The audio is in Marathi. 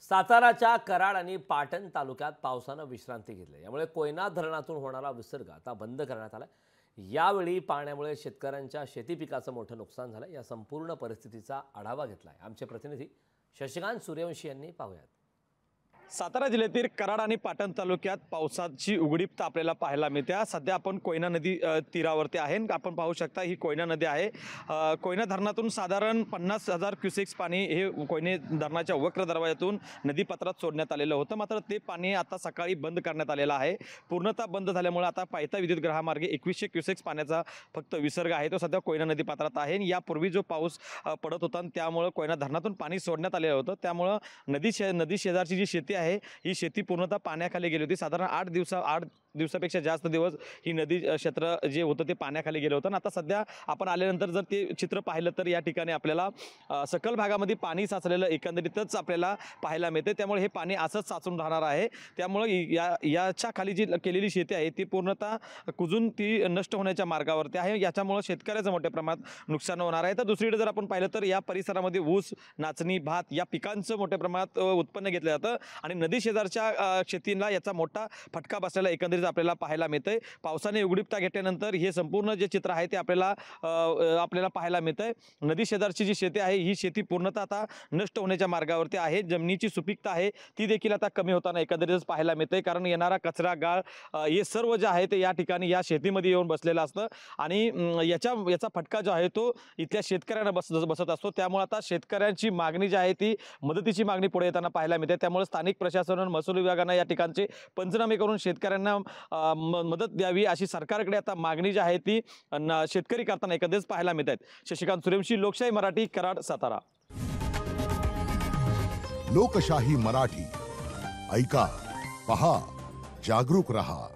साताराच्या कराड आणि पाटण तालुक्यात पावसानं विश्रांती घेतली। यामुळे कोयना धरणातून होणारा विसर्ग आता बंद करण्यात आला। यावेळी पाण्यामुळे शेतकऱ्यांच्या शेती पिकाचं मोठं नुकसान झालं। या संपूर्ण परिस्थितीचा आढावा घेतलाय आमचे प्रतिनिधी शशिकांत सूर्यवंशी यांनी। पाहूयात। सातारा जिल्ह्यातील कराड आणि पाटण तालुक्यात पावसाची उघडीप आपल्याला पाहायला मिळते। सध्या आपण कोयना नदी तीरावरती आहे। आपण पाहू शकता ही कोयना नदी आहे। कोयना धरणातून साधारण 50,000 क्युसेक्स पाणी हे कोयना धरणाच्या वक्र दरवाजातून नदीपात्रात सोडण्यात आलेलं होतं। मात्र ते पाणी आता सकाळी बंद करण्यात आलेलं आहे। पूर्णतः बंद झाल्यामुळे आता पायथा विद्युत ग्रहामार्गे 2100 क्युसेक्स पाण्याचा फक्त विसर्ग आहे तो सध्या कोयना नदीपात्रात आहे। यापूर्वी जो पाऊस पडत होता त्यामुळे कोयना धरणातून पाणी सोडण्यात आलेलं होतं। त्यामुळे नदी शेजारची जी शेती आहे ही शेती पूर्णतः पाण्याखाली गेली होती। साधारण 8 दिवसापेक्षा जास्त दिवस ही नदी क्षेत्र जे होतं ते पाण्याखाली गेलं होतं। आता सध्या आपण आल्यानंतर जर ते चित्र पाहिलं तर या ठिकाणी आपल्याला सकल भागामध्ये पाणी साचलेलं एकंदरीतच आपल्याला पाहायला मिळते। त्यामुळे हे पाणी असंच साचून राहणार आहे। त्यामुळे याच्या खाली जी केलेली शेती आहे ती पूर्णतः कुजून ती नष्ट होण्याच्या मार्गावरती आहे। याच्यामुळे शेतकऱ्याचं मोठ्या प्रमाणात नुकसान होणार आहे। तर दुसरीकडे जर आपण पाहिलं तर या परिसरामध्ये ऊस, नाचणी, भात या पिकांचं मोठ्या प्रमाणात उत्पन्न घेतलं जातं आणि नदी शेजारच्या शेतीला याचा मोठा फटका बसलेला एकंदरीत आपल्याला पाहायला मिळतंय। पावसाने उघडीपता घेतल्यानंतर हे संपूर्ण जे चित्र आहे ते आपल्याला पाहायला मिळतंय। नदी शेजारची जी शेती आहे ही शेती पूर्णतः आता नष्ट होण्याच्या मार्गावरती आहे। जमिनीची सुपीकता आहे ती देखील आता कमी होताना एकंदरीतच पाहायला मिळतंय। कारण येणारा कचरा, गाळ हे सर्व जे आहे ते या ठिकाणी या शेतीमध्ये येऊन बसलेलं असतं आणि याचा फटका जो आहे तो इथल्या शेतकऱ्यांना बसत असतो। त्यामुळे आता शेतकऱ्यांची मागणी जी आहे ती मदतीची मागणी पुढे येताना पाहायला मिळते। त्यामुळे स्थानिक प्रशासन, महसूल विभागाने या ठिकाणचे पंचनामे करून शेतकऱ्यांना मदत द्यावी अशी सरकारकडे आता मागणी जी आहे ती शेतकरी करताना एकंदरीत पाहायला मिळत आहेत। शशिकांत सूर्यवंशी, लोकशाही मराठी, कराड, सातारा। लोकशाही मराठी ऐका, पहा, जागरूक रहा।